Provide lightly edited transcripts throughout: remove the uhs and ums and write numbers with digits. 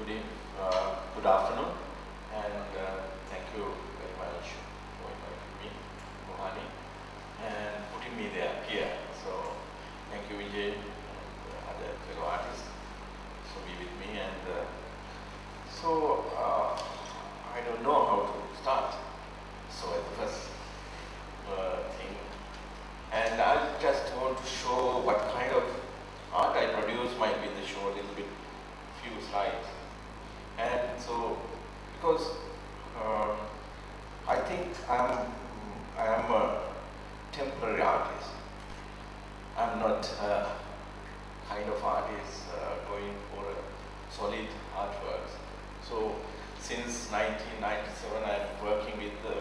Good afternoon, and thank you very much for inviting me, Mohani, and putting me here. So, thank you, Vijay, and other fellow artists, to be with me. And I don't know how to start. So, at the first thing, and I just want to show what kind of art I produce. Might be the show a little bit, few slides. And so, because I think I am a temporary artist. I'm not a kind of artist going for a solid artworks. So, since 1997, I'm working with the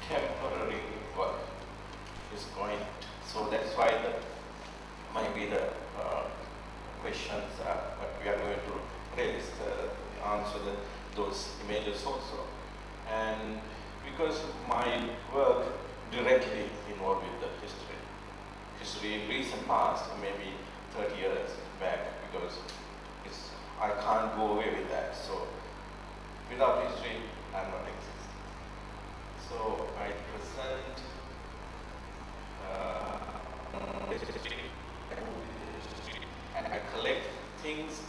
temporary work is going. So that's why might be the questions what we are going to raise, answer those images also. And because my work directly involved with the history in recent past, maybe 30 years back, because I can't go away with that. So without history, I'm not exist. So I present history, and I collect things,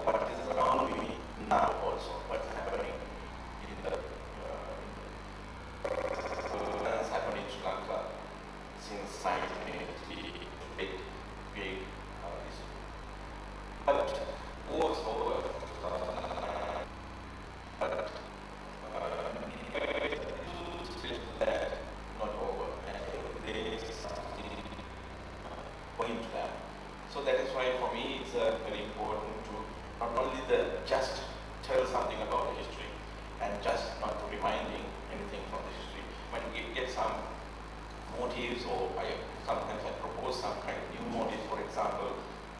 what is around me now also, what's happening in the what's happening in Sri Lanka since 1980, big but wars over, but still that not over, and there is something going to that. So that is why for me it's very important to not only just tell something about the history and just not reminding anything from the history, but to get some motives, or sometimes I propose some kind of new motives. For example,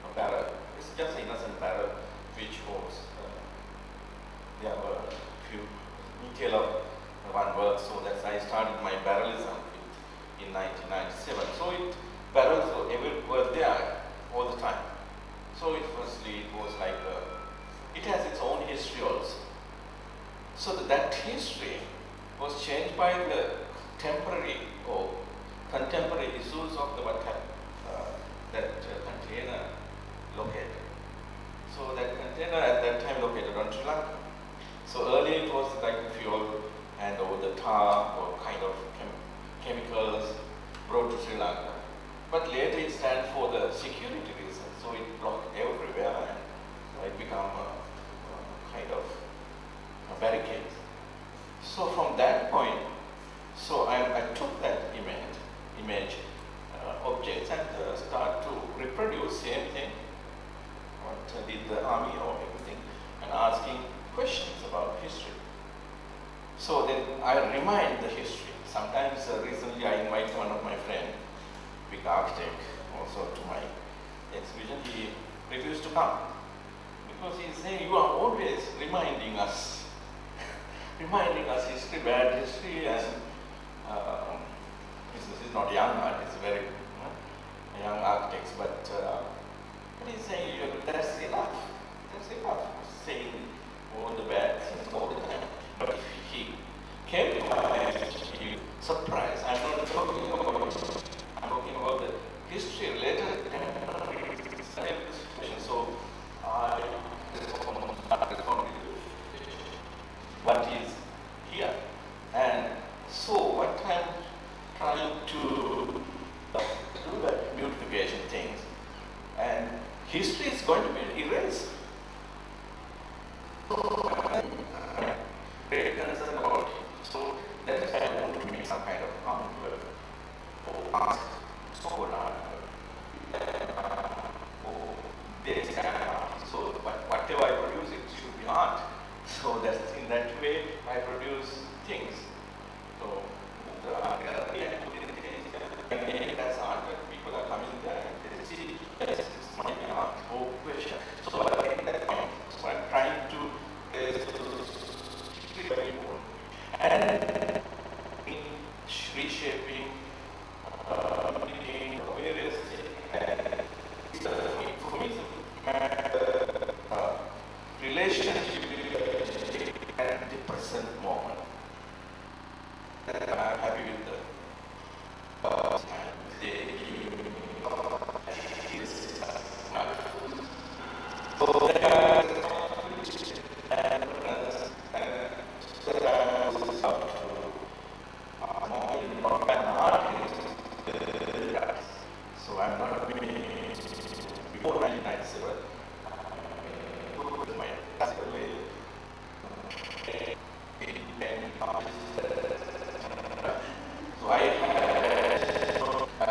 a barrel. It's just an innocent barrel which was, there were a few detail of one work, so that's I started my barrelism in 1997. So barrels were there all the time. So it was like, it has its own history also. So that history was changed by the temporary or contemporary issues of that container located. So that container at that time located on Sri Lanka. So earlier it was like fuel and over the tar or kind of chemicals brought to Sri Lanka. But later it stands for the security reasons, so it blocked everywhere, and it became a kind of a barricade. So from that point, so I took that image objects, and start to reproduce same thing, what did the army or everything, and asking questions about history. So then I remind the history. Sometimes recently I invite one of my friends, big architect, also to my exhibition. He refused to come because he said, you are always reminding us history, bad history, and this is not young art, it's very young architects, but he's saying, that's enough, saying all the bad things all the time. But if he came to my he surprised. I'm not talking about the history related so I what is here. And so what I'm trying to do that beautification things, and history is going to be erased. Very concerned about it. So that is why I want to make some kind of common work or ask solar art or this kind of art. So whatever I produce, it should be art. So that's in that way I produce things. So the art gallery and that's art that people are coming there and they see yes, it's my art or question. So I think that point. So I'm trying to very important. And in reshaping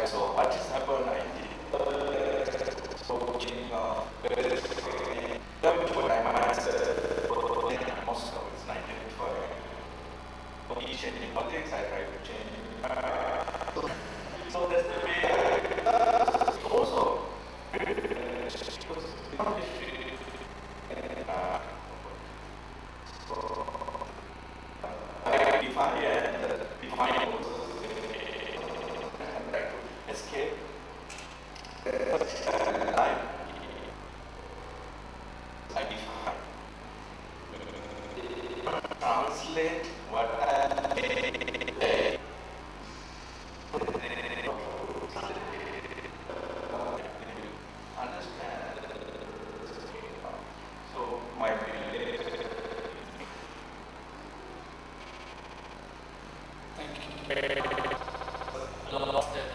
So what has happened, I think, so before I most of it's 1985. Each and in politics, I try to change. So that's the way. Also, define and define escape. I define. Translate what I understand. So my lost that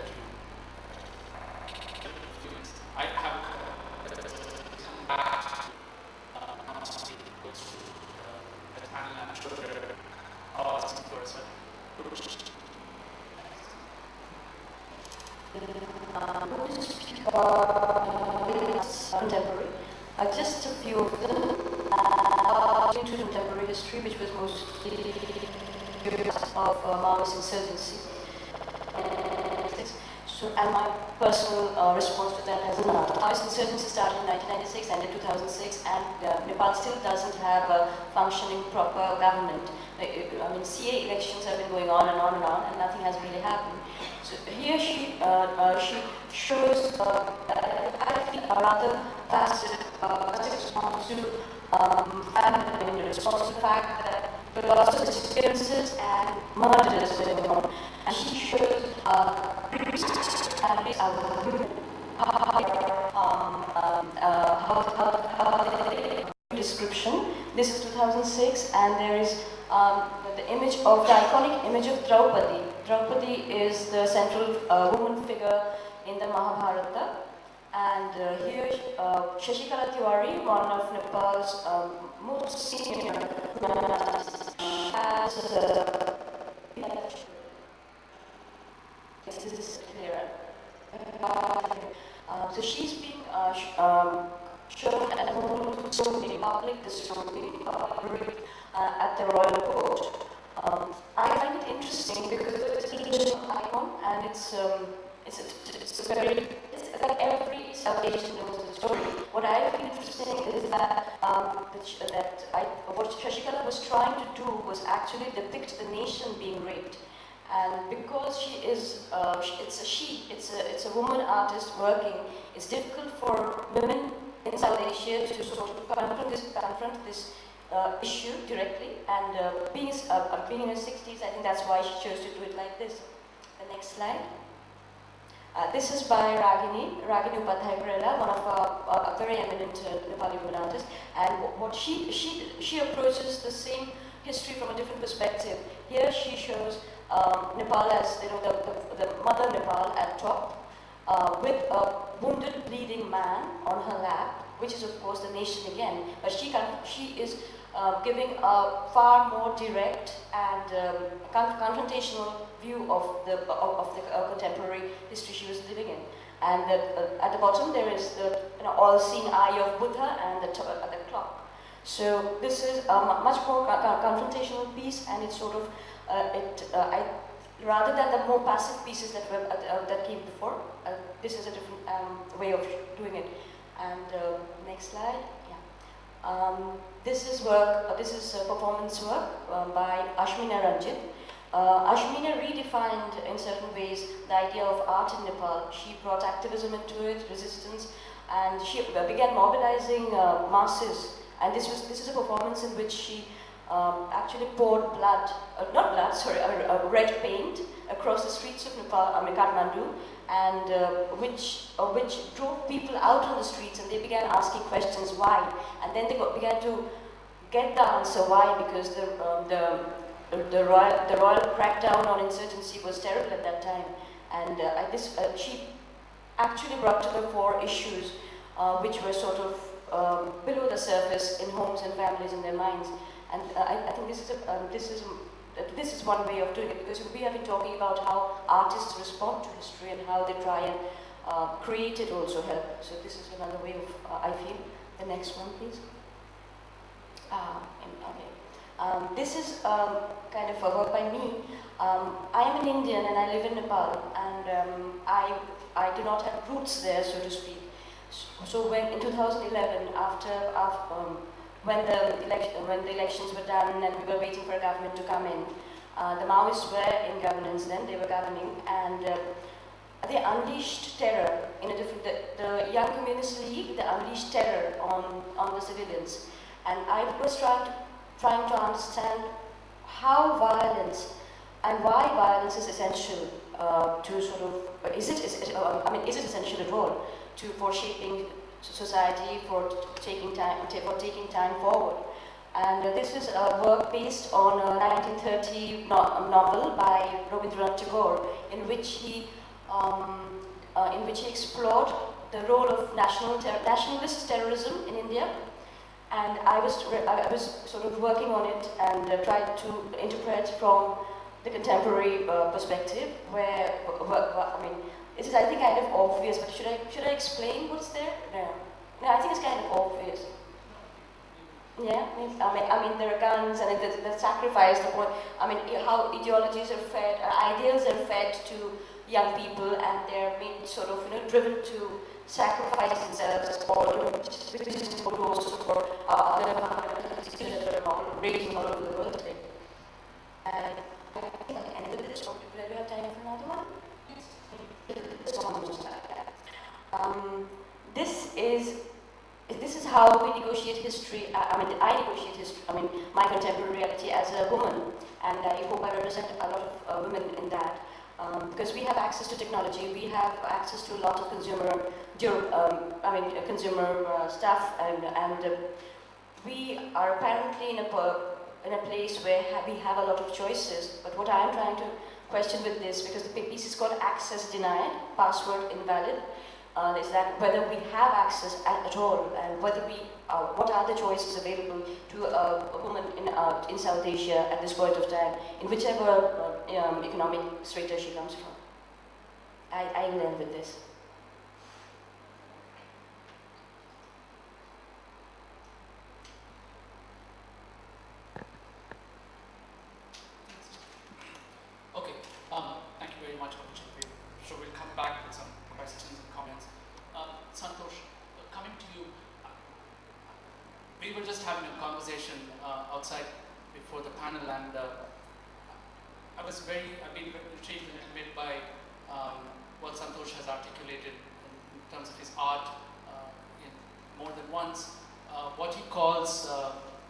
I have contemporary. Just a few of them into contemporary history, which was mostly of Maoist insurgency. So, and my personal response to that as an artist. Maoist insurgency started in 1996, ended 2006, and Nepal still doesn't have a functioning proper government. I mean, CA elections have been going on and on and on, and nothing has really happened. So here she shows I think a rather passive response to family, response to the fact that there are lots of disappearances and murders going on, and she shows families description. This is 2006, and there is the image of the iconic image of Draupadi. Draupadi is the central woman figure in the Mahabharata, and here Shashikala Tiwari, one of Nepal's most senior has this is clearer. So she's being shown at the in public display at the royal court. I find it interesting because it's an icon, and it's like every South Asian knows the story. What I find interesting is that what Shashikala was trying to do was actually depict the nation being raped. And because she is, it's a woman artist working, it's difficult for women in South Asia to sort of confront this issue directly. And being in her 60s, I think that's why she chose to do it like this. The next slide. This is by Ragini Upadhyay, one of a very eminent Nepali woman artist. And what she approaches the same history from a different perspective. Here she shows Nepal as, the mother Nepal at top, with a wounded, bleeding man on her lap, which is of course the nation again. But she is giving a far more direct and confrontational view of the contemporary history she was living in. And at the bottom there is the all-seeing eye of Buddha and the clock. So this is a much more confrontational piece, and it's sort of rather than the more passive pieces that came before. This is a different way of doing it. And next slide. Yeah. This is work. This is performance work by Ashmina Ranjit. Ashmina redefined in certain ways the idea of art in Nepal. She brought activism into it, resistance, and she began mobilizing masses. And this is a performance in which she actually poured red paint across the streets of Nepal, Kathmandu, and which drove people out on the streets, and they began asking questions why. And then they began to get the answer why, because the royal crackdown on insurgency was terrible at that time, and she actually brought to the fore issues which were sort of below the surface in homes and families in their minds. And I think this is this is one way of doing it, because we have been talking about how artists respond to history and how they try and create it also help. So this is another way of, I feel. The next one, please. Okay. This is kind of a work by me. I am an Indian and I live in Nepal, and I do not have roots there, so to speak. So when in 2011, when the elections were done and we were waiting for a government to come in, the Maoists were in governance then, they were governing, and they unleashed terror in a different, the Young Communist League, they unleashed terror on the civilians. And I was trying to understand how violence and why violence is essential to sort of, is it essential at all for shaping society, for taking time forward. And this is a work based on a 1930 novel by Rabindranath Tagore, in which he explored the role of nationalist terrorism in India. And I was sort of working on it and tried to interpret from the contemporary perspective, where it is, I think, kind of obvious. But should I explain what's there? No, I think it's kind of obvious. Yeah, I mean, there are guns and the sacrifice. How ideologies are fed, ideals are fed to young people, and they're being sort of driven to sacrifice themselves for other countries that are raging all over the world. And I think I can end with this. Do we have time for another one? This is how we negotiate history. I negotiate history. My contemporary reality as a woman, and I hope I represent a lot of women in that. Because we have access to technology, we have access to a lot of consumer stuff, and we are apparently in a place where we have a lot of choices. But what I am trying to question with this, because the piece is called access denied, password invalid, is that whether we have access at all, and whether what are the choices available to a woman in South Asia at this point of time, in whichever economic strata she comes from. I will end with this. Okay, thank you very much, Vijay. So we'll come back with some questions and comments. Santosh, coming to you, we were just having a conversation outside before the panel, and I've been intrigued a little bit by what Santosh has articulated in terms of his art in more than once, what he calls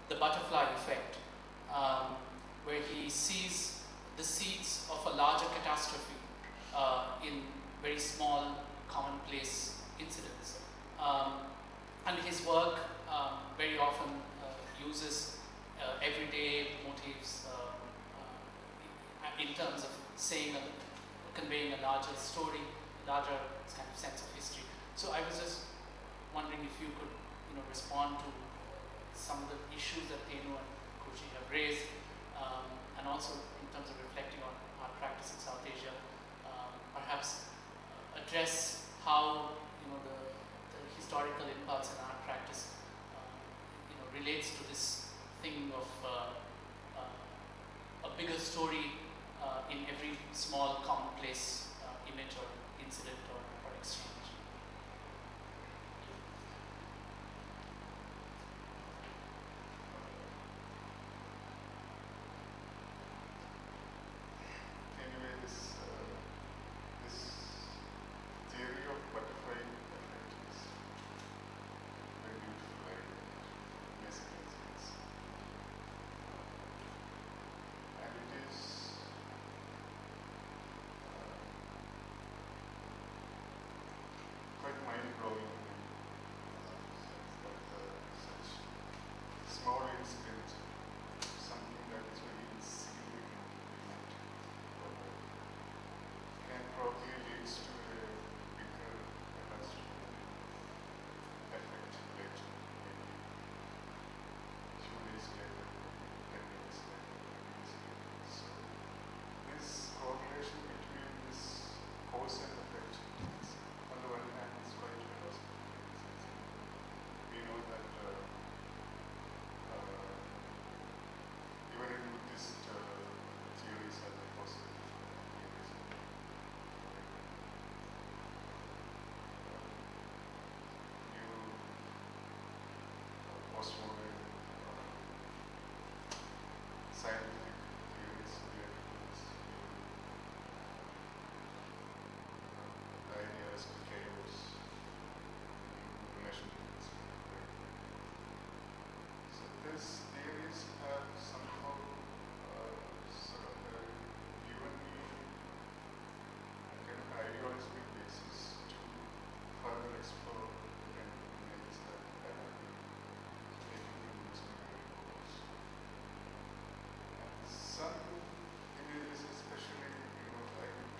the butterfly effect, where he sees the seeds of a larger catastrophe in very small, commonplace incidents. And his work very often uses everyday motifs in terms of conveying a larger story, larger kind of sense of history. So I was just wondering if you could, respond to some of the issues that Tenu and Koji have raised, and also in terms of reflecting on art practice in South Asia, perhaps address how the historical impulse in art practice relates to this thing of a bigger story in every small commonplace image or incident or exchange. Anyway, this theory of butterfly effect is very beautiful. Basically, and it is quite mind-blowing that such small incident, something that is very insignificant, can probably lead to a bigger catastrophic effect later, maybe few days later, 10 days later, 20 days later. So postmodern scientific theories related to this field. The ideas of chaos in relation to this field. So these theories have somehow sort of given me a kind of ideological basis to further explore different images that I have taken in this particular course. And some images, especially, I could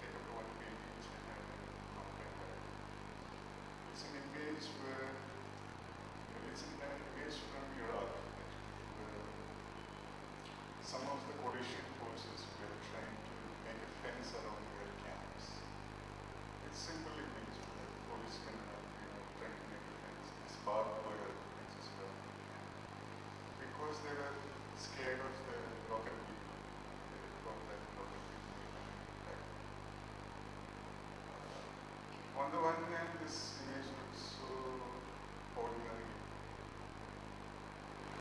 take up one painting which I have in my hand. It's an image where it's an image from Iraq, actually, where some of the coalition forces were trying to make a fence around their camps. It's simple image where the policemen are, trying to make a fence. It's barbed wire fences around the camp. Because they were scared of the local people. They thought that local people were going to attack them. On the one hand, this image looks so ordinary,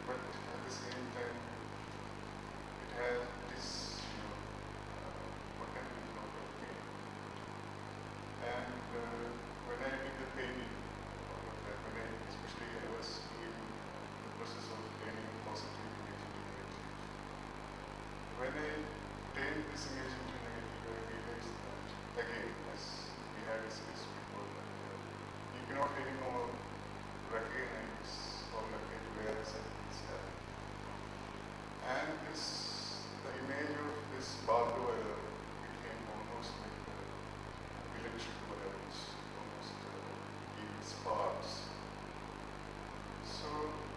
but at the same time, it has this, potential of meaning. And when I did the painting, especially I was doing the process of learning positive image into negative. When I turned this image into negative, I realized that, again, as we had discussed before, that you cannot anymore recognize or locate where the sentence happened. And the image of this barbed wire became almost like electric wires, almost giving sparks. So,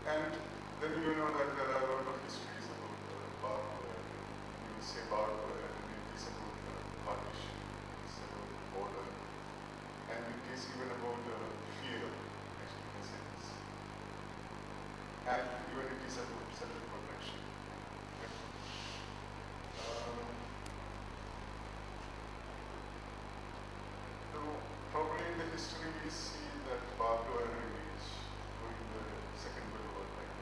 and then you know that there are a lot of histories about barbed wire. You will say barbed wire, and it is about partition, it is about border, and it is even about fear, actually, in a sense. And even it is about self-protection. Probably in the history we see that barbed wire image during the Second World War, like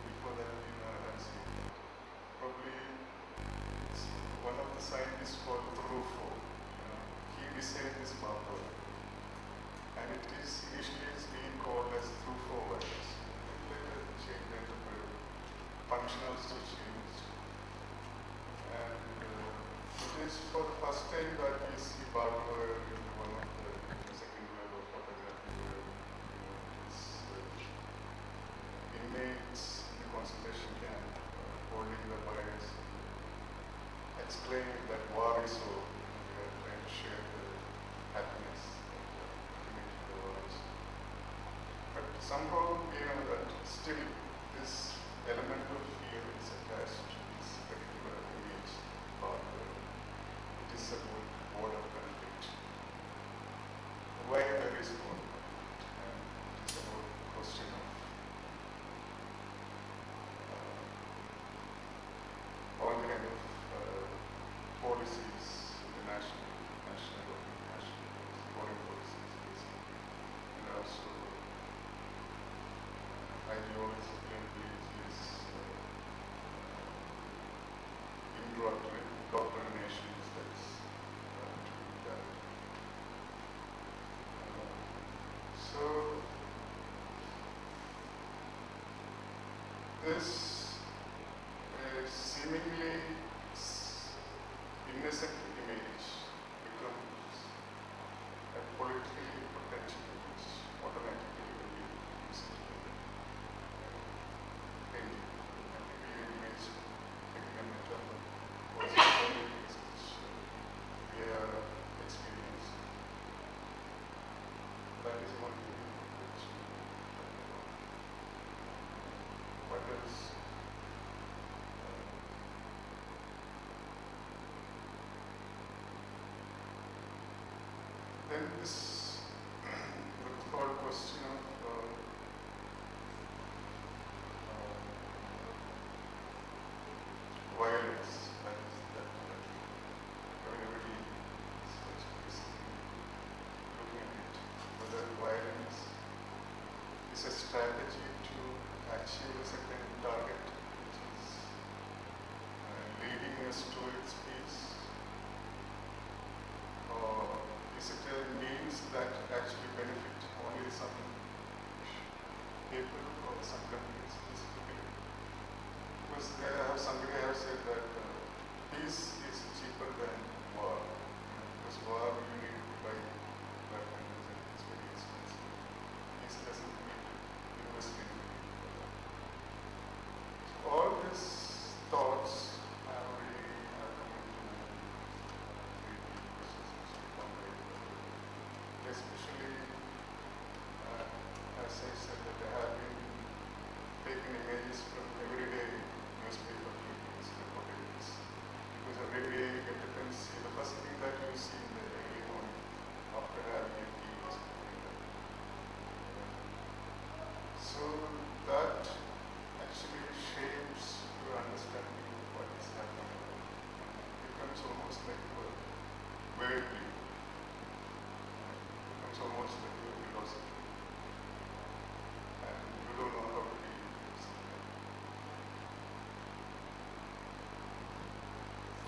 before that in Nagaraj. Probably it's one of the scientists called Rufo. He designed this barbed wire, and it is initially being called as Rufo wires. Later changed into functional switching. And it is for the first time that we see barbed wire in one of the Second World War photography where it's inmates in the concentration camp holding the wires, explaining that war is over. They are trying to share the happiness that the war is. But somehow we know that still this element of fear is attached to this particular image, barbed wire. It is about border conflict. Why there is border conflict? And it is about the question of all kind of policies, international, national, or international, foreign policies, basically, and also ideology and religious indoctrinations that's to be done. So this seemingly innocent image becomes a politically potential image automatically when you use it in a typical image taken in terms of possibilities which we are experiencing. That is one thing which what else? Then this whole question of violence, that everybody is basically looking at it, whether violence is a strategy to unknowns that you lost it. And you don't know how to deal with something.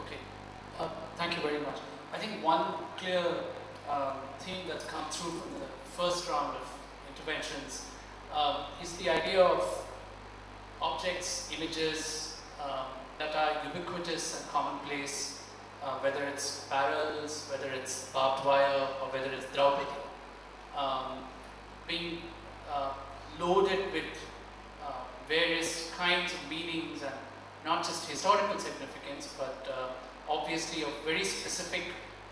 Okay, thank you very much. I think one clear theme that's come through from the first round of interventions is the idea of objects, images that are ubiquitous and commonplace, whether it's barrels, whether it's barbed wire, or whether it's Draupadi, being loaded with various kinds of meanings and not just historical significance, but obviously of very specific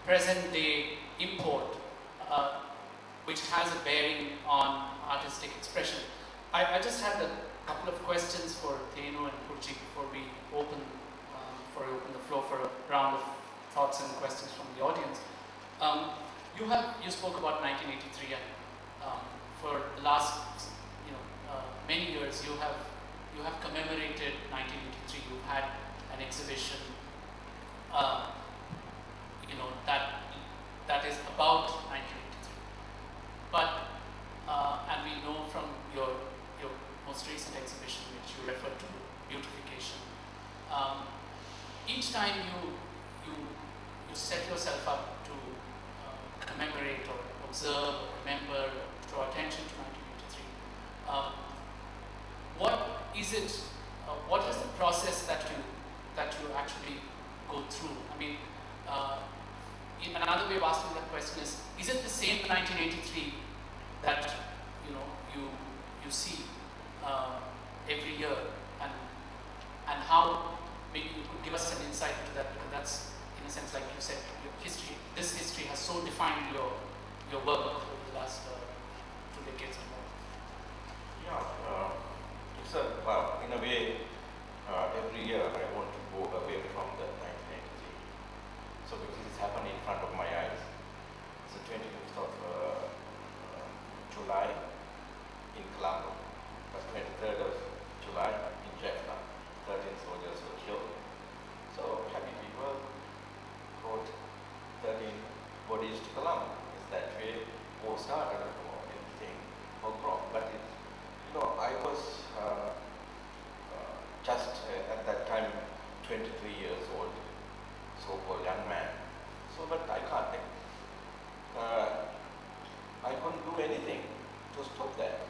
present-day import, which has a bearing on artistic expression. I just had a couple of questions for Thenu and Purji before we open the floor for a round of thoughts and questions from the audience. You spoke about 1983, and for the last many years you have commemorated 1983. You've had an exhibition that is about 1983. But and we know from your most recent exhibition, which you referred to, beautification. Each time you set yourself up to commemorate or observe, or remember, draw attention to 1983. What is it? What is the process that you actually go through? I mean, in another way of asking that question is it the same 1983 that you see every year, and how maybe you could give us an insight into that, because that's in a sense, like you said, your history. This history has so defined your work over the last 2 decades or more. Yeah, well, in a way, every year I want to go away from the 1983. So because it's happening in front of my eyes. It's the 25th of July in Colombo. It was 23rd of July in Jaffna. 13 soldiers were killed. So happy people brought 13 bodies to Colombo. It's that way war started or anything for crop. But it, I was just at that time 23 years old, so-called young man. So, but I can't think. I couldn't do anything to stop that.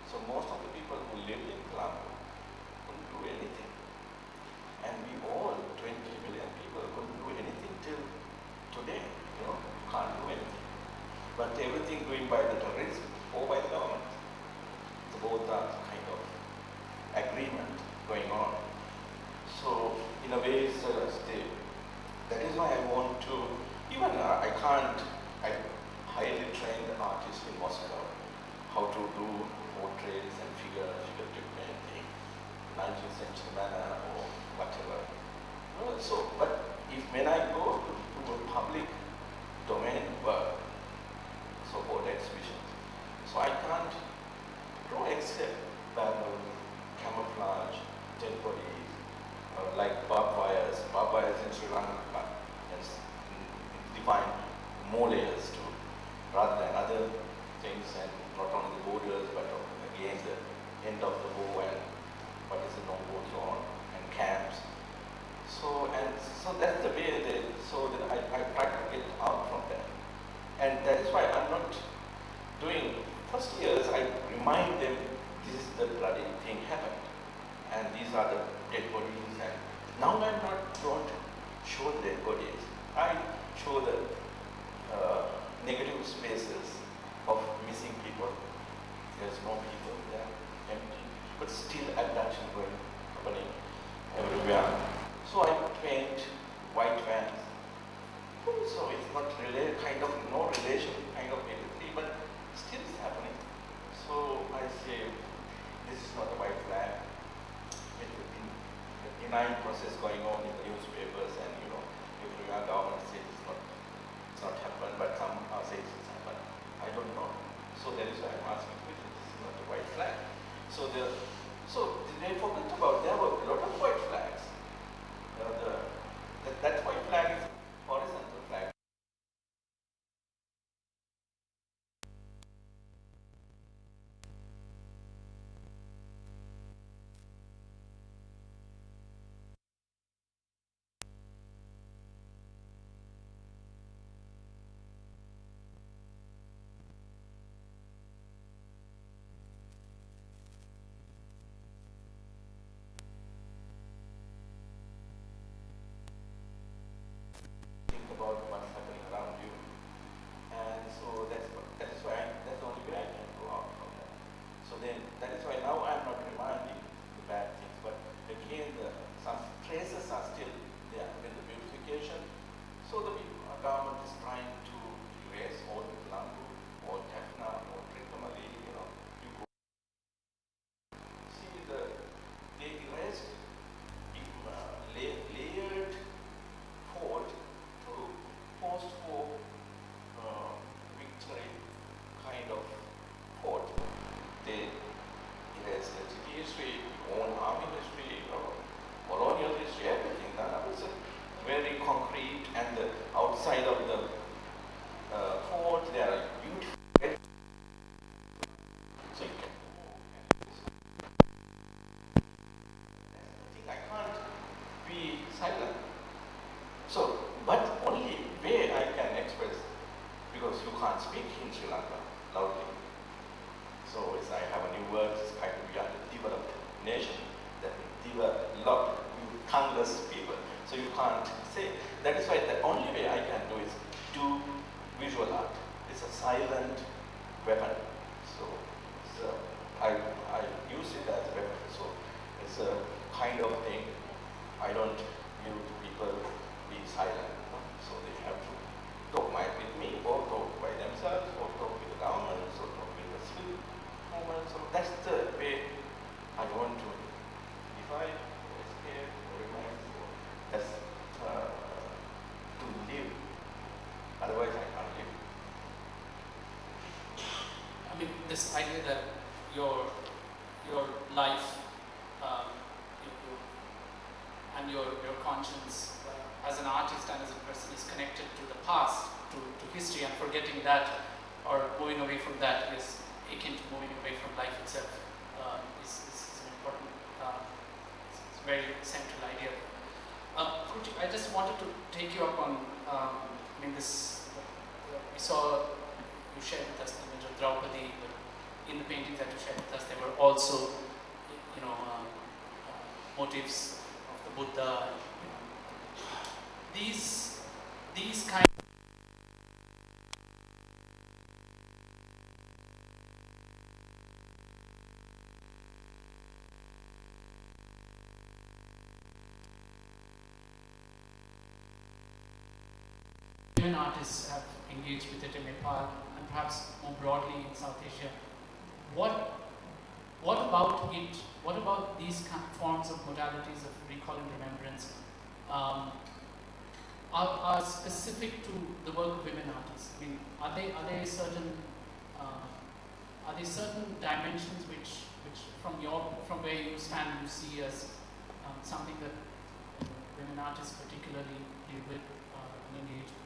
So most of the people who lived in Colombo couldn't do anything. And we all, 20 million people, couldn't do anything till today. Can't do anything. But everything doing by the terrorists or by the government. So both are kind of agreement going on. So in a way, that is why I want to, even I highly trained artist in Moscow, how to do portraits and figurative painting, 19th century manner or whatever. So, but when I go to a public domain work, so-called exhibitions, so I can't draw except barrel, camouflage, dead bodies, like barbed wires. Barbed wires in Sri Lanka has defined more layers to, rather than other things, and not on the borders, but again the end of the bow and what is the no-go zone and camps. So that's the way I try to get out from that. And that is why I'm not doing, first years I remind them this is the bloody thing happened. And these are the dead bodies, and now don't show the dead bodies. I show the negative spaces of missing people. There's no people there, empty, but still abduction happening everywhere. So I paint white vans. So it's not really no relation kind of imagery, but still it's happening. So I say this is not a white flag. The denying process going on in the newspapers, and everywhere government says it's not happened, but some are saying it's happened. I don't know. So that is why I'm asking you, this is not a white flag. So they forgot about, there were a lot of white flags. That white flag is horizontal flag. traces are still there with the beautification. So the government is trying to erase all Colombo, all Jaffna, all Trincomalee, you go. See, they erased layered fort to post-war victory kind of fort. They erased the city history, own army history, colonial history, everything. That was very concrete, and the outside of the fort there are beautiful. So you can I can't be silent. So, but only way I can express, because you can't speak in Sri Lanka loudly. So as I have a new word, it's kind of we are a developed nation, that developed, you tongueless people. So you can't say. That is why the only way I can do is do visual art. It's a silent weapon. So I use it as a weapon. So it's a kind of thing. I don't give to people be silent. So they have to talk with me, or talk by themselves, or talk with the government, or talk with the civil movement. So that's the way I want to define, or escape, or remind. That's to live. Otherwise, I can't live. I mean, this idea that your life and your conscience as an artist and as a person is connected to the past, to history, and forgetting that or moving away from that is akin to moving away from life itself. Is an important, it's a very central idea. I just wanted to take you up on, we saw you shared with us the image of Draupadi, but in the paintings that you shared with us, there were also, motifs of the Buddha. These kind. Women artists have engaged with it in Nepal and perhaps more broadly in South Asia. What about it? What about these kind of forms of modalities of recall and remembrance are specific to the work of women artists? I mean, are they certain dimensions which from where you stand you see as something that women artists particularly deal with and engage with?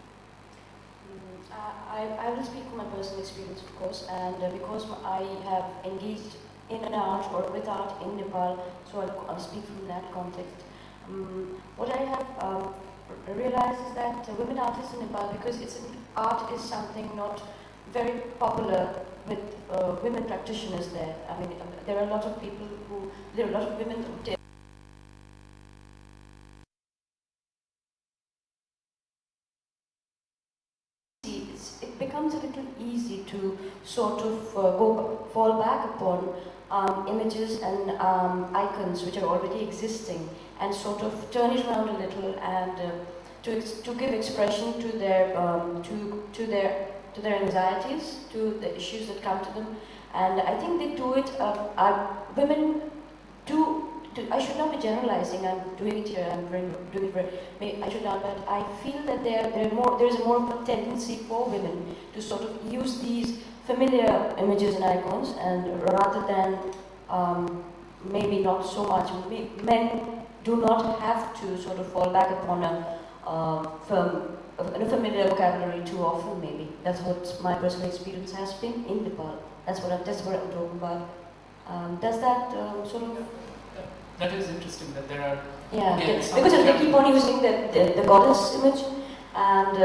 I will speak from my personal experience, of course, and because I have engaged in art or with art in Nepal, so I'll speak from that context. What I have realized is that women artists in Nepal, because art is something not very popular with women practitioners there. I mean, there are a lot of women who it becomes a little easy to sort of fall back upon images and icons which are already existing, and sort of turn it around a little and to give expression to their anxieties, to the issues that come to them. And I think they do it. Women do. I should not be generalizing. I'm doing it here. I should not, but I feel that there is more of a tendency for women to sort of use these familiar images and icons, and rather than maybe not so much. Men do not have to sort of fall back upon a familiar vocabulary too often. Maybe that's what my personal experience has been in Nepal. That's what I'm talking about. Does that sort of? That is interesting that there are. Yeah, because they keep on using the goddess image, and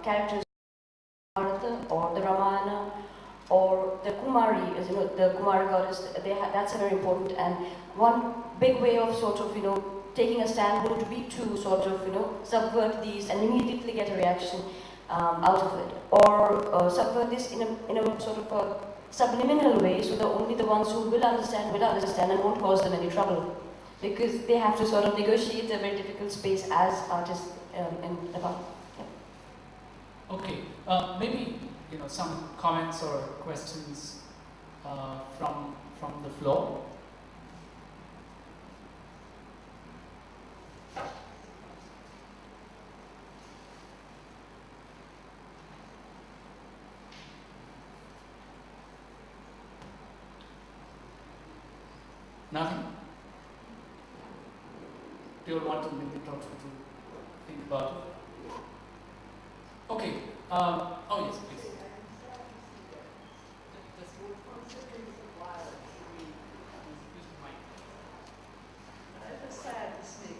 characters Bharata or the Ramayana or the Kumari, the Kumari goddess. That's very important, and one big way of sort of taking a stand would be to sort of subvert these and immediately get a reaction out of it, or subvert this in a sort of a subliminal way, so that only the ones who will understand and won't cause them any trouble. because they have to sort of negotiate a very difficult space as artists in Nepal. Yeah. Okay, maybe some comments or questions from the floor. Nothing? Do you want to maybe talk to think about it? Okay. Oh yes, please. It's sad to see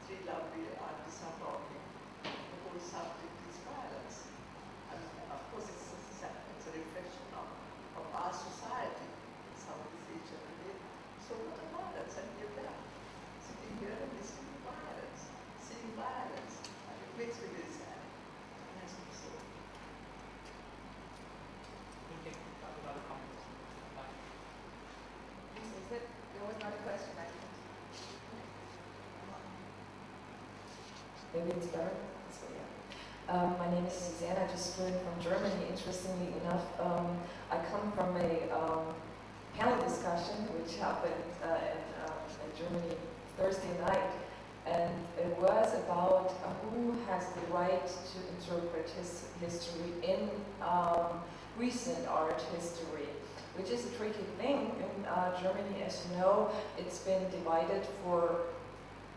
three lovely artists are talking. The whole subject is violence. And of course it's a reflection of our society. Some of the feature today. So what a violence, and you're there, sitting here and listening to violence, seeing violence. And it makes me very sad. Yes, so. We'll take other comments. Bye. There was not a question, I think. Maybe it's better. So, yeah. My name is Suzanne. I just flew in from Germany. Interestingly enough, I come from a panel discussion which happened in Germany Thursday night, and it was about who has the right to interpret history in recent art history, which is a tricky thing. In Germany, as you know, it's been divided for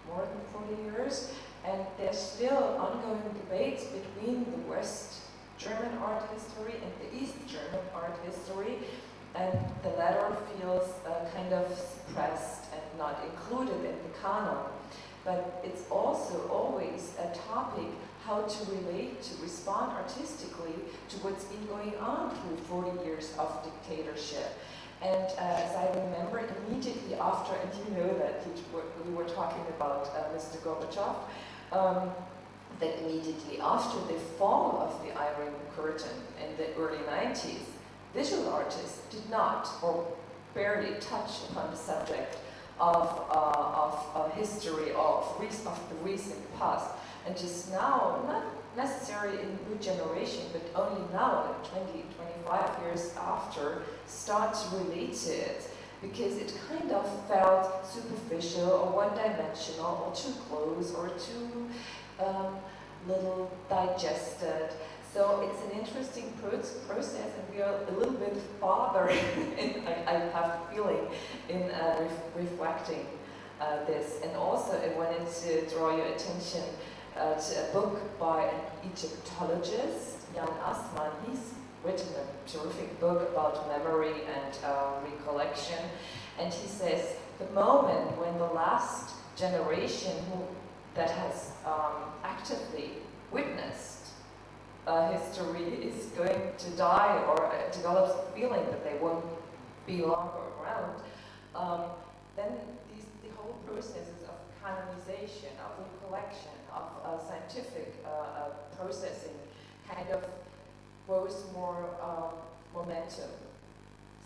more than 40 years, and there's still ongoing debates between the West German art history and the East German art history, and the latter feels kind of suppressed and not included in the canon. But it's also always a topic how to relate, to respond artistically to what's been going on through 40 years of dictatorship. And as I remember, immediately after, and you know that we were talking about Mr. Gorbachev, that immediately after the fall of the Iron Curtain in the early 90s, visual artists did not, or barely touch upon the subject of history, of the recent past. And just now, not necessarily in new generation, but only now, like 20, 25 years after, start to relate to it, because it kind of felt superficial or one-dimensional or too close or too little digested. So it's an interesting process, and we are a little bit farther, I have the feeling, in reflecting this. And also I wanted to draw your attention to a book by an Egyptologist, Jan Assmann. He's written a terrific book about memory and recollection. And he says, the moment when the last generation that has actively witnessed history is going to die or develops the feeling that they won't be longer around, then the whole processes of canonization, of recollection, of scientific processing kind of grows more momentum.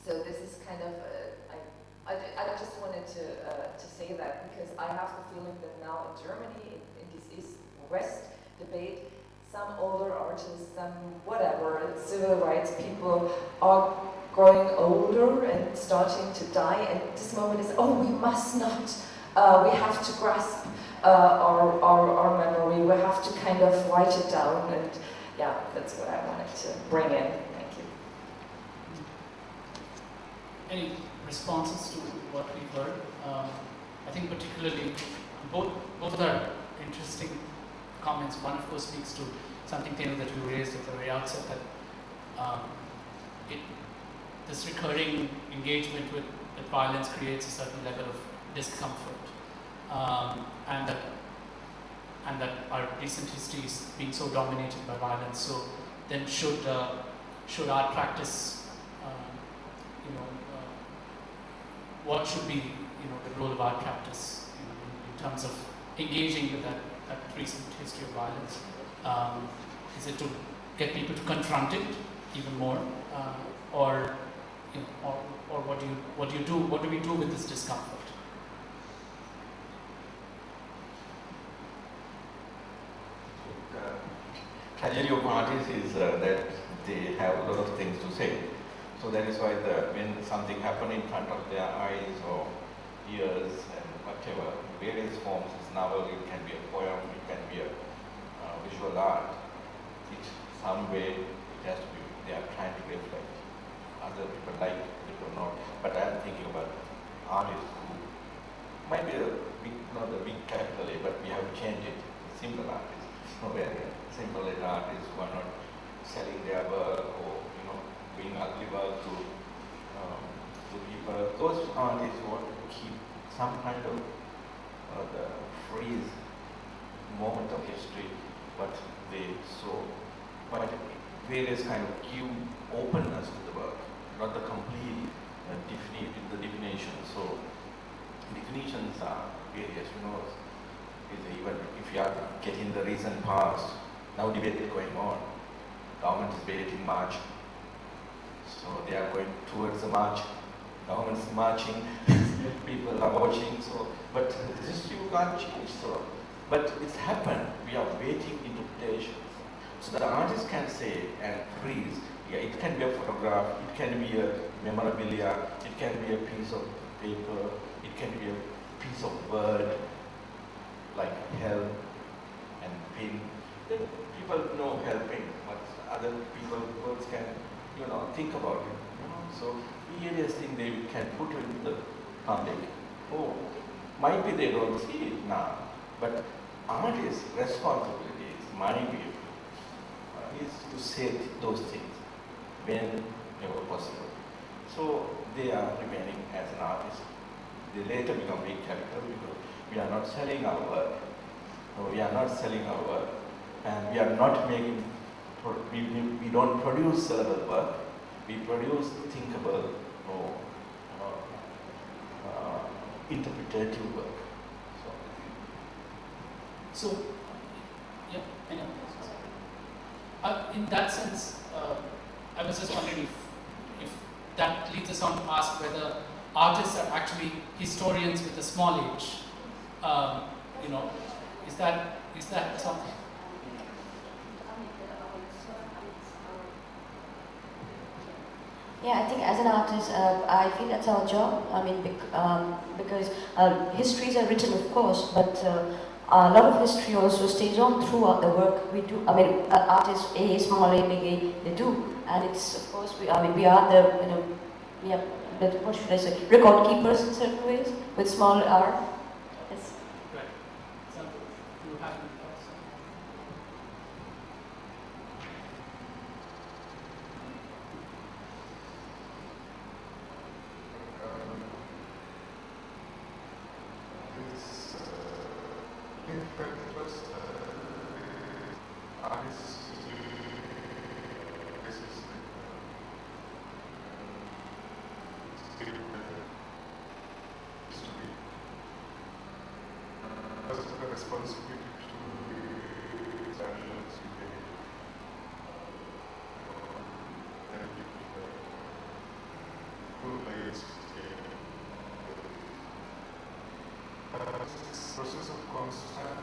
So this is kind of, I just wanted to say that, because I have the feeling that now in Germany, in this East-West debate, some older artists, some whatever, civil rights people are growing older and starting to die, and this moment is, oh, we must not, we have to grasp our memory, we have to kind of write it down, and yeah, that's what I wanted to bring in. Thank you. Any responses to what we've heard? I think particularly both are interesting comments. One, of course, speaks to something, Tenu, that you raised at the very outset, that this recurring engagement with violence creates a certain level of discomfort, and that our recent history is being so dominated by violence. So then, should art practice, what should be the role of art practice in terms of engaging with that recent history of violence? Is it to get people to confront it even more, or what do we do with this discomfort? tragedy of artists is that they have a lot of things to say. So that is why when something happens in front of their eyes or ears and whatever, various forms, it's novel, it can be a poem, it can be a visual art. It some way it has to be, they are trying to reflect. Other people like, people not. But I am thinking about artists who might be a big, not a big capital A, but we have to change it. Simple artists, very simple artists who are not selling their work or doing ugly work to people. Those artists want to keep some kind of the freeze moment of history, but they so quite various kind of give openness to the work, not the complete the definition. So definitions are various, even if you are getting the recent past, now debate is going on. Government is debating March. So they are going towards the march. Government is marching. People are watching. So, but this you can't change. So, but it's happened. We are waiting interpretations. So the artist can say and freeze. Yeah, it can be a photograph. It can be a memorabilia. It can be a piece of paper. It can be a piece of word like hell and pain. Then people know helping, but other people words can think about it. So various things they can put in the public. Oh, might be they don't see it now, but artists' responsibility is my view is to say those things whenever possible. So they are remaining as an artist. They later become big capital because we are not selling our work. No, we are not selling our work, and we are not making. We don't produce sellable work. We produce thinkable or interpretative work. So, yeah, I know. In that sense, I was just wondering if that leads us on to ask whether artists are actually historians with a small h. Is that something? Yeah, I think as an artist, I feel that's our job. I mean, because histories are written, of course, but a lot of history also stays on throughout the work we do. I mean, artists, A, small a, big A, they do, and it's of course we are the we are the, what should I say, record keepers in certain ways with small r. Yes. Right. So you have any thoughts? Responsibility to standards process of constant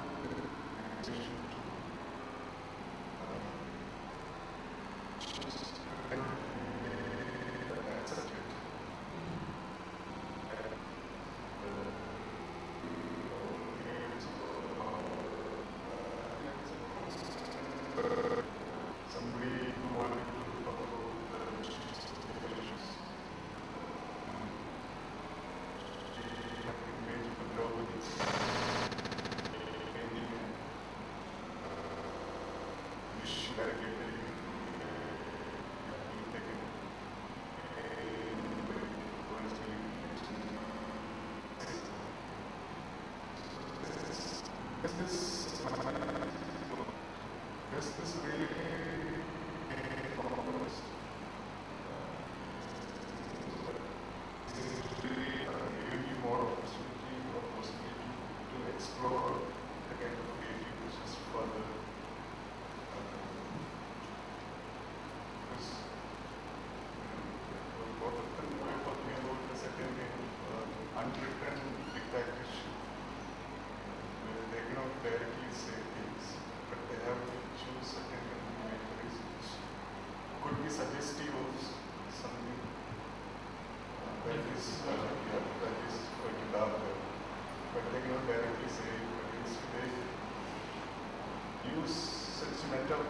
adaptation to accept it. Somebody who wanted to follow the situations. She had been made to know with its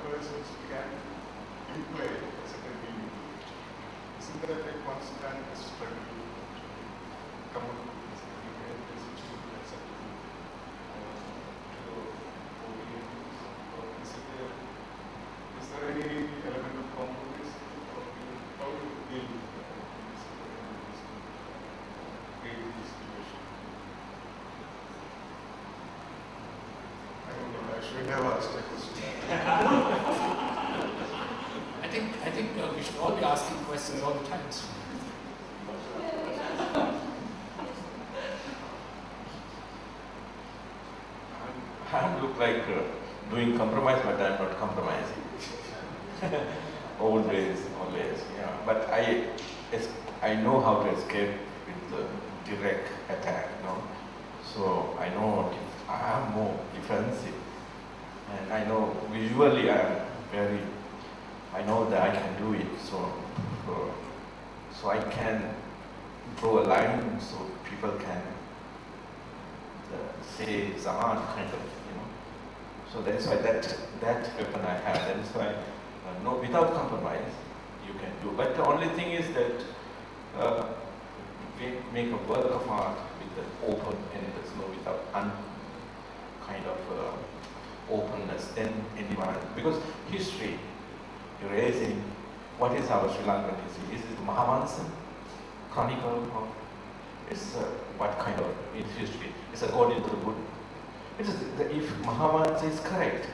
persons can replay a certain meaning. Isn't that a constant struggle to come up with something which should be acceptable to audience? Or is there any element of compromise? Or how do you deal with this creative situation? I don't know, I should have asked a question. I think we should all be asking questions all the time. I look like doing compromise, but I'm not compromising. Always. Yeah. But I know how to escape with the direct attack. So I know I am more defensive, and I know visually I know that I can do it. So I can draw a line so people can say it's art kind of. So that's why that weapon I have. That is why no, without compromise you can do. But the only thing is that we make a work of art with the open-endedness, without kind of openness. Then anyone, because history, erasing what is our Sri Lankan history? Is it Mahavansa chronicle of? It's what kind of history? It's according to the Buddha. It is if Mahavansa is correct.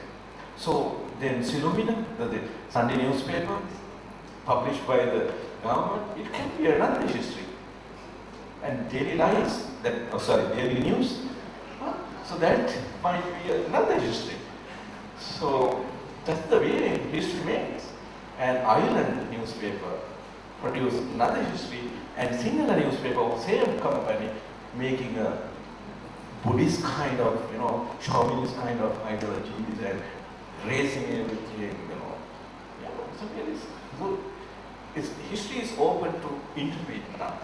So then Silumina, the Sunday newspaper, published by the government, it can be another history. And daily lives, daily news, so that might be another history. So that's the way history makes. And Ireland newspaper produced another history, and Sinhala newspaper of same company making a Buddhist kind of, chauvinist kind of ideologies and raising everything, So it is good. History is open to interpret now.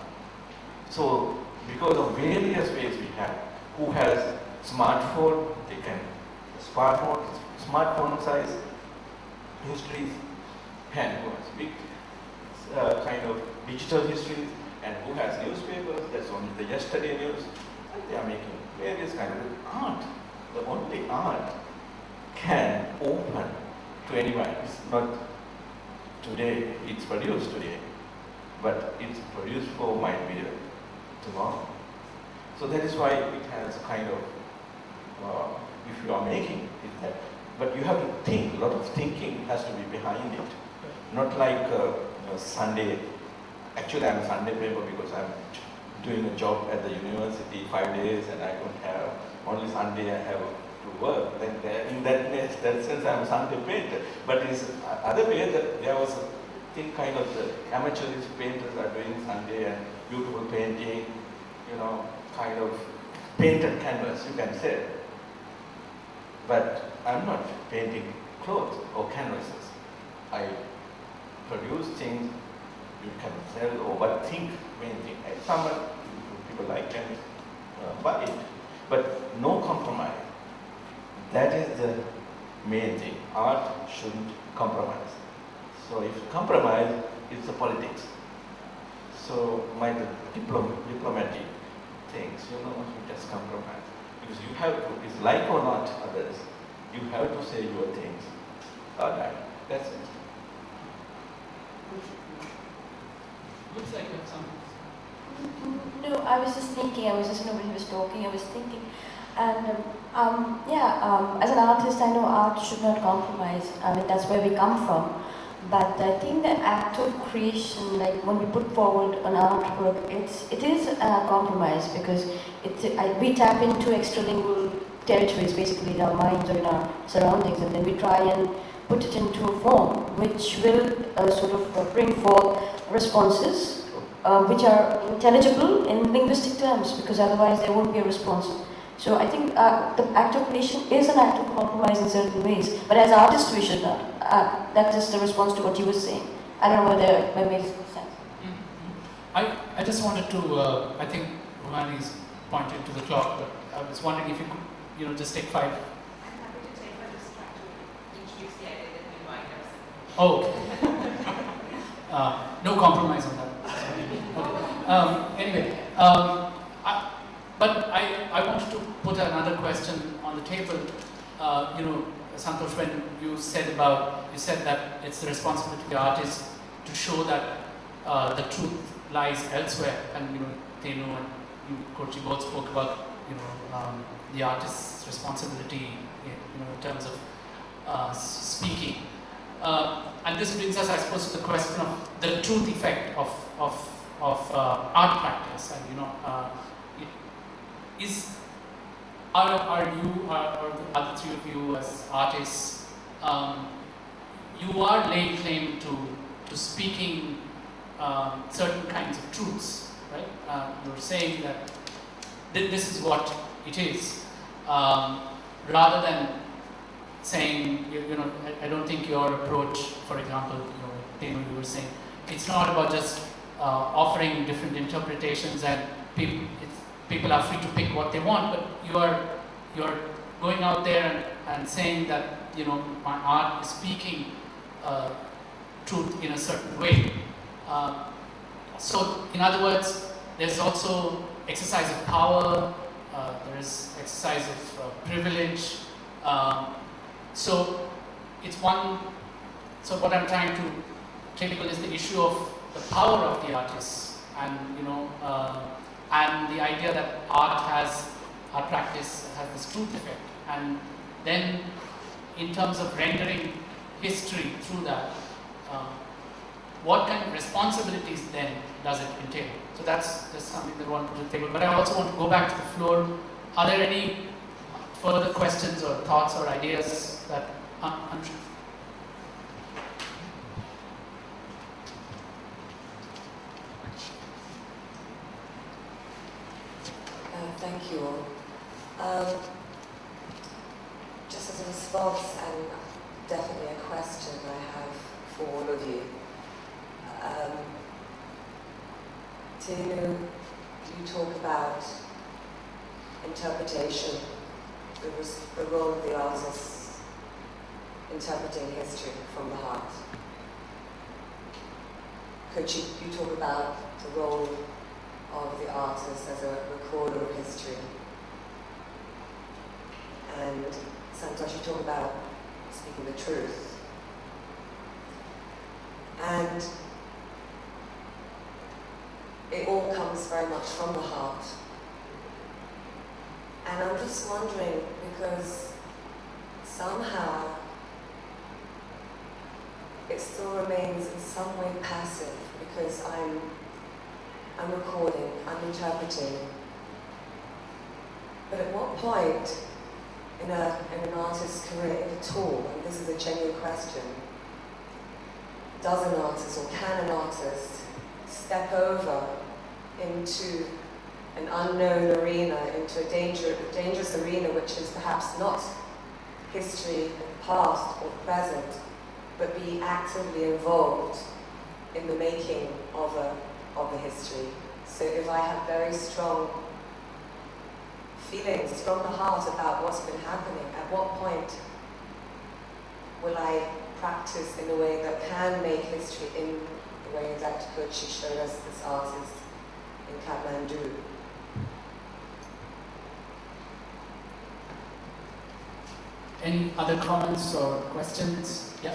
So because of various ways we have, who has smartphone, they can smartphone size histories, and who has big kind of digital histories, and who has newspapers, that's only the yesterday news, and they are making various kind of art. The only art can open to anyone. It's not today, it's produced today, but it's produced for might be tomorrow. So that is why it has kind of, if you are making it, but you have to think, a lot of thinking has to be behind it. Not like Sunday, actually I'm a Sunday paper because I'm doing a job at the university 5 days and I don't have, only Sunday I have to work. Then in that sense I'm a Sunday painter. But it's other way that there was a thing kind of the amateurish painters are doing Sunday and beautiful painting, kind of painted canvas, you can say. But I'm not painting clothes or canvases. I produce things you can sell or but think main thing. And some people like can buy it, but no compromise. That is the main thing. Art shouldn't compromise. So if compromise, it's a politics. So my diplomatic things, you just compromise. Because you have to, it's like or not others, you have to say your things. Alright, that's it. Looks like you have some. No, I was just thinking, nobody was talking, I was thinking. And as an artist, I know art should not compromise. I mean, that's where we come from. But I think the act of creation, like when we put forward an artwork, it is a compromise because we tap into extralingual territories, basically in our minds or in our surroundings, and then we try and put it into a form which will sort of bring forth responses which are intelligible in linguistic terms, because otherwise there won't be a response. So I think the act of creation is an act of compromise in certain ways, but as artists we should not. That is the response to what you were saying. I don't know whether that makes sense. I just wanted to, I think Romani's pointed to the clock, but I was wondering if you could, just take 5. I'm happy to take, but just try to introduce the idea that we Oh, okay. No compromise on that. Okay. Anyway, but I wanted to put another question on the table. Santosh, when you said that it's the responsibility of the artist to show that the truth lies elsewhere, and Tenu and you, Kochi, both spoke about the artist's responsibility in terms of speaking. And this brings us, I suppose, to the question of the truth effect of art practice. And are you, or the other three of you as artists, you are laying claim to speaking certain kinds of truths, right? You're saying that this is what it is, rather than saying, I don't think your approach, for example, you were saying, it's not about just offering different interpretations and people are free to pick what they want, but you're going out there and saying that my art is speaking truth in a certain way. So, in other words, there's also exercise of power, there is exercise of privilege. So it's one. So what I'm trying to tackle is the issue of the power of the artists, and and the idea that art practice has this truth effect, and then in terms of rendering history through that, what kind of responsibilities then does it entail? So that's just something that I want to put to the table. But I also want to go back to the floor. Are there any further questions or thoughts or ideas that Thank you all. Just as a response, and definitely a question I have for all of you. Tinu, you talk about interpretation, the role of the artist interpreting history from the heart. Kochi, you talk about the role of the artist as a recorder of history. And Santosh, you talk about speaking the truth. And it all comes very much from the heart. And I'm just wondering, because somehow it still remains in some way passive, because I'm recording, I'm interpreting. But at what point in an artist's career, if at all, and this is a genuine question, does an artist or can an artist step over into an unknown arena, into a dangerous arena which is perhaps not history, past or present, but be actively involved in the making of a history. So if I have very strong feelings from the heart about what's been happening, at what point will I practice in a way that can make history in the way that Kochi showed us, this artist in Kathmandu? Any other comments or questions? Yeah.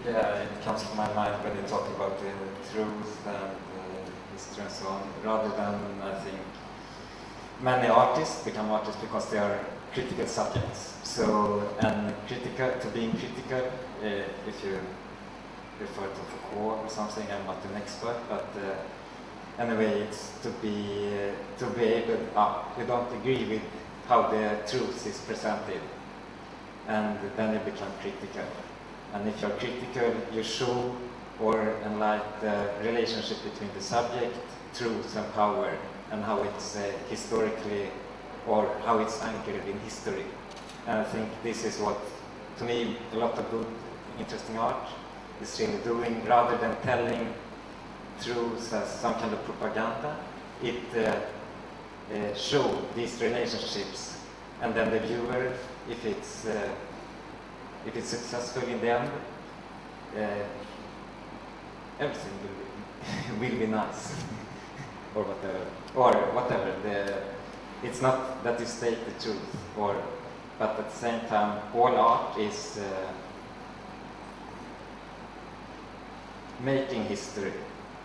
Yeah, it comes to my mind when you talk about the truth and history and so on, rather than, I think, many artists become artists because they are critical subjects. So, and to being critical, if you refer to Foucault or something, I'm not an expert, but anyway, it's to be able, you don't agree with how the truth is presented, and then you become critical. And if you're critical, you show or enlighten the relationship between the subject, truth and power, and how it's historically, or how it's anchored in history. And I think this is what, to me, a lot of good, interesting art is really doing, rather than telling truths as some kind of propaganda. It show these relationships, and then the viewer, if it's successful in the end, everything will be nice, or whatever. It's not that you state the truth, but at the same time, all art is making history,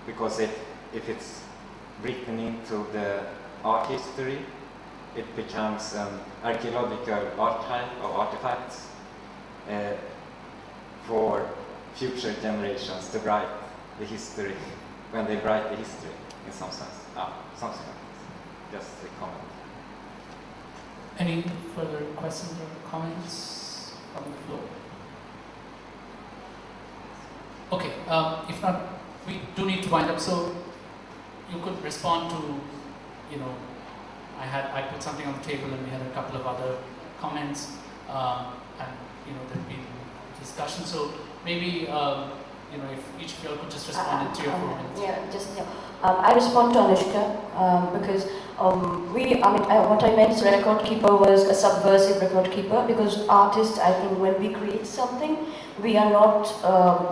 because if it's written into the art history, it becomes an archaeological archive of artifacts for future generations to write the history when they write the history, in some sense. Something like this. Just a comment. Any further questions or comments from the floor? Okay, if not, we do need to wind up. So you could respond to, I put something on the table and we had a couple of other comments, and there'd been discussion. So maybe if each of you could just respond in 3 or 4 minutes. I respond to Anushka because what I meant record keeper was a subversive record keeper, because artists, I think when we create something, we are not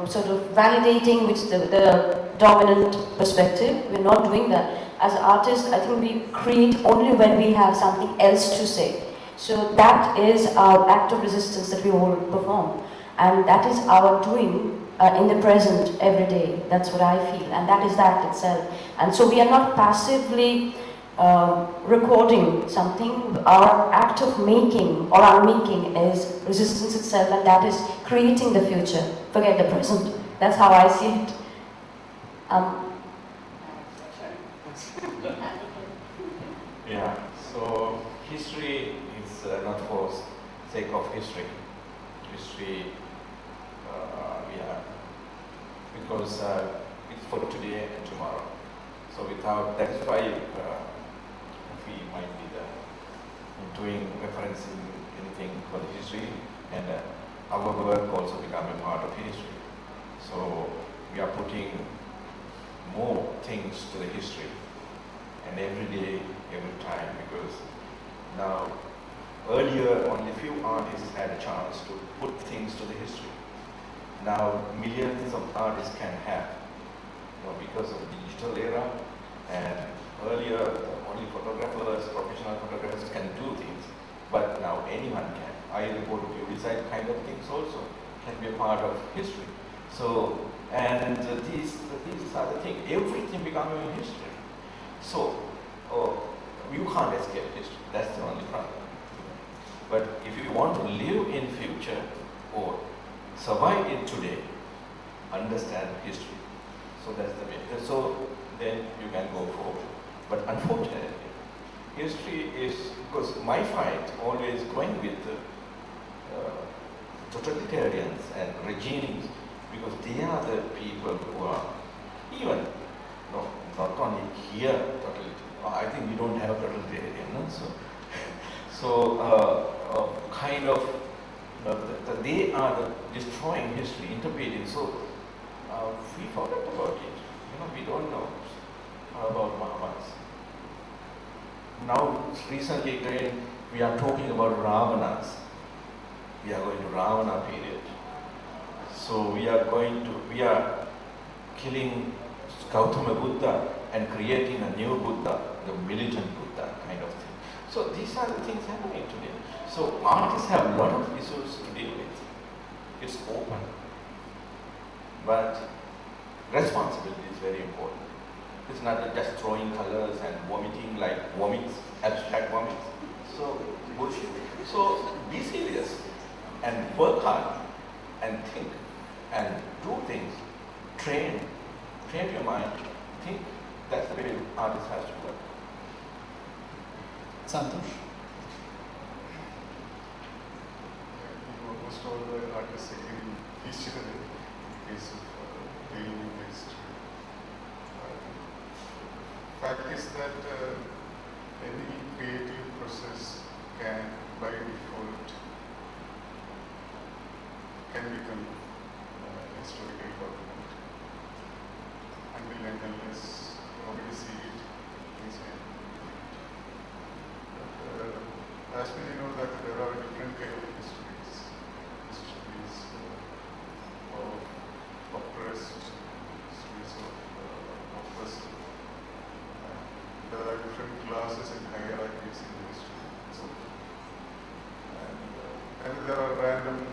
sort of validating with the dominant perspective. We're not doing that. As artists, I think we create only when we have something else to say. So that is our act of resistance that we all perform. And that is our doing in the present every day. That's what I feel. And that is the act itself. And so we are not passively recording something. Our act of making, or our making, is resistance itself, and that is creating the future. Forget the present. That's how I see it. Yeah, so history is not for sake of history. History, because it's for today and tomorrow. So that is why we might be doing referencing anything for the history, and our work also become a part of history. So we are putting more things to the history, and every day, every time, because now earlier only few artists had a chance to put things to the history. Now millions of artists can have, because of the digital era, and earlier only photographers, professional photographers can do things, but now anyone can. Either go to design kind of things also can be a part of history. So, and these are the things, everything becoming a history. So, you can't escape history, that's the only problem. But if you want to live in future or survive in today, understand history. So that's the way. So then you can go forward. But unfortunately, history is, because my fight always going with totalitarians and regimes, because they are the people who are even, not only here totalitarian. I think we don't have totalitarian, no? So kind of, they are destroying history, interpreting. So we forget about it. We don't know about Mahabharata. Now, recently again, we are talking about Ravanas. We are going to Ravana period. So we are killing Gautama Buddha and creating a new Buddha, the militant Buddha kind of thing. So these are the things happening today. So artists have a lot of issues to deal with. It's open. But responsibility is very important. It's not just throwing colors and vomiting like vomits, abstract vomits. So bullshit. So be serious and work hard and think and do things. Train your mind. Think. That's the way artist has to work. Santosh. Almost all the artists agree with each other in case of dealing with history. Fact is that any creative process can, by default, can become historical document. Until and unless nobody sees it, things can. as we know that there are different kind of histories. Histories of oppressed, histories of oppressed. There are different classes and hierarchies in history. And there are random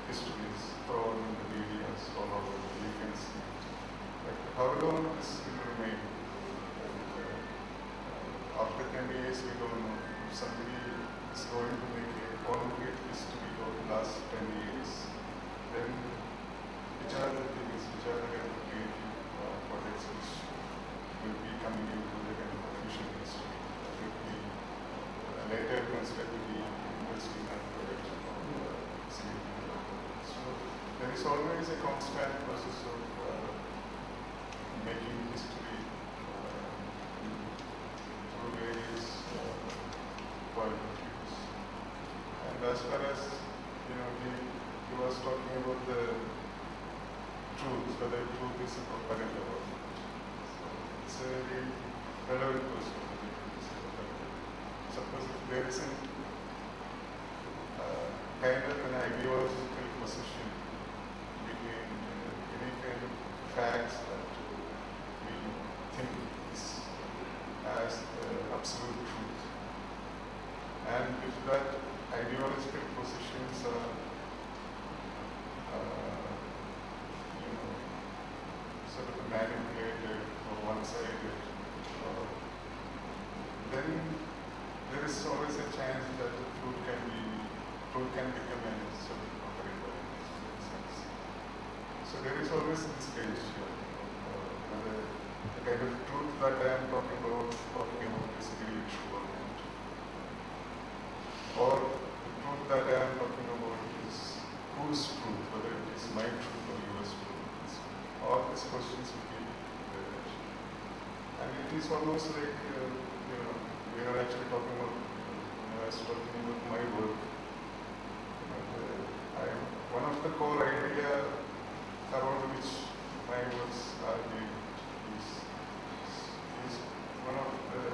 histories thrown in the medias all over. You can see how long this will remain. After 10 years, we don't know. If somebody is going to make a concrete history of the last 10 years, then which are the things, which are the kind of creative projects which will be coming into the kind of official history that will be later considered to be interesting and production of significant. So there is always a constant process of making history through various point of views. And as far as he was talking about the truth, whether truth is apparent or not. So it's a very relevant question. Suppose if there is a kind of an ideological position between any kind of facts that we think is as absolute truth, and if that ideological positions are sort of manipulated or one-sided, then there is always a chance that the truth can become a sort of operator in sense. So there is always this stage whether the kind of truth that I am talking about is really true or not. Or the truth that I am talking about is whose truth, whether it is my truth or yours truth. All these questions will be there. And it is almost like, we are actually talking about, I was talking about my work. One of the core idea around which my works are built is one of the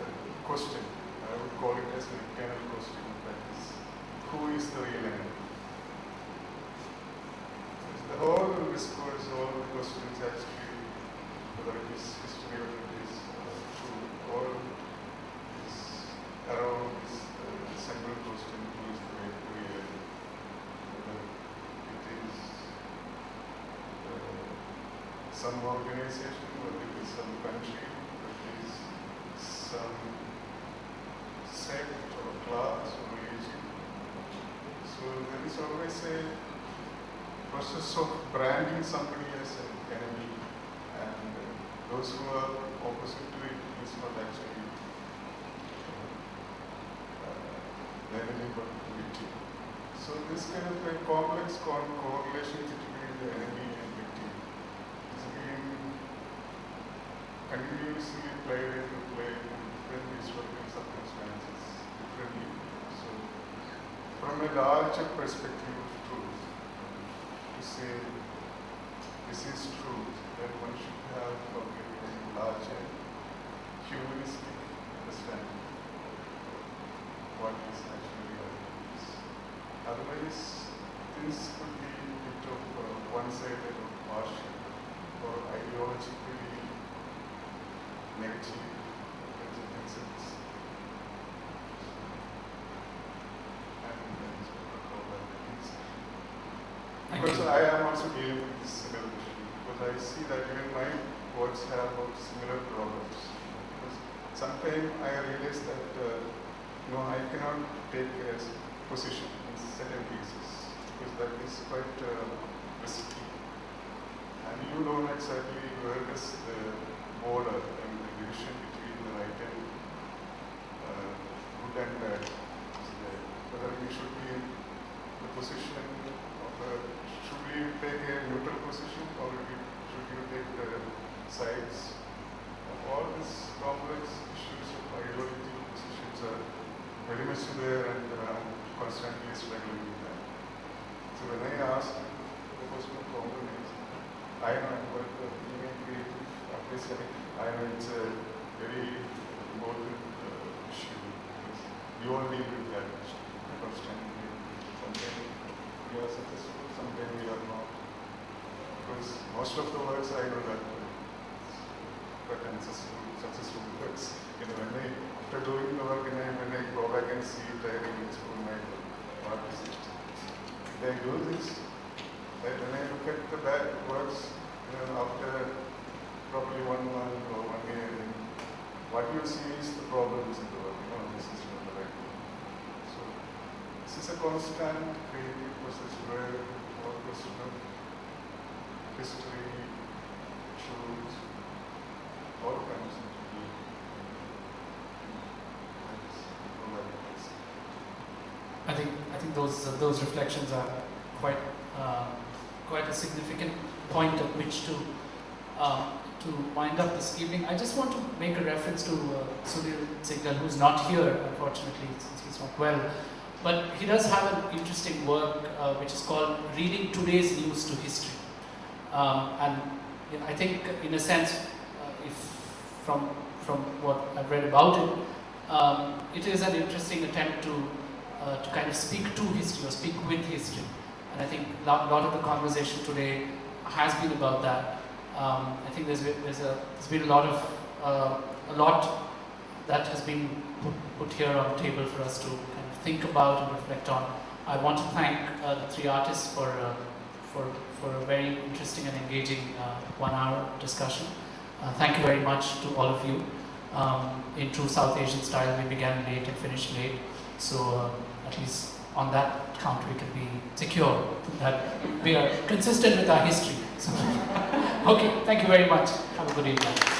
question. I would call it as an internal question, that is, who is the real enemy? The whole discourse, all the questions actually, whether it is history or it is true, all is around this central question, who is the real enemy? Whether it is some organization, whether it is some country, whether it is some sect or class or religion. So there is always a process of branding somebody as an enemy, and those who are opposite to it is not actually the enemy but the victim. So this kind of a complex correlation between the enemy and victim is being continuously played into play in different historical circumstances, differently. So from a larger perspective of truth, to say this is truth, then one should have probably a larger humanistic understanding of what is actually reality. Otherwise, things could be a bit of one-sided or partial or ideologically negative concepts. Because I am also dealing with this similar issue, because I see that even my works have similar problems. Because sometimes I realize that I cannot take a position in certain cases, because that is quite risky. And you don't exactly where is the border and the division between the right and good and bad. Whether you should be in the position of should we take a neutral position or should you take the sides? All these complex issues of ideological positions are very much there, and I'm constantly struggling with that. So when I ask the question of compromise, I know what being creative artist, I know it's a very important issue because we all deal with that issue. constantly. Sometimes we are successful, sometimes we are not. Because most of the works I know that quite successful works. You know, after doing the work, when I go back and see it, I really explore my what is it? They do this. When I look at the bad works, after probably 1 month or 1 year, what you see is the problems in the work. This is not the right way. So this is a constant creative process where all question of history, issues, all comes into the I think those reflections are quite a significant point at which to wind up this evening. I just want to make a reference to Sunil Singhal, who's not here, unfortunately, since he's not well. But he does have an interesting work which is called Reading Today's News to History. And I think, in a sense, if from what I've read about it, it is an interesting attempt to kind of speak to history or speak with history. And I think a lot of the conversation today has been about that. I think there's been a lot that has been put here on the table for us to kind of think about and reflect on. I want to thank the three artists for a very interesting and engaging 1-hour discussion. Thank you very much to all of you. In true South Asian style, we began late and finished late. So at least on that count, we can be secure that we are consistent with our history. So, okay, thank you very much. Have a good evening.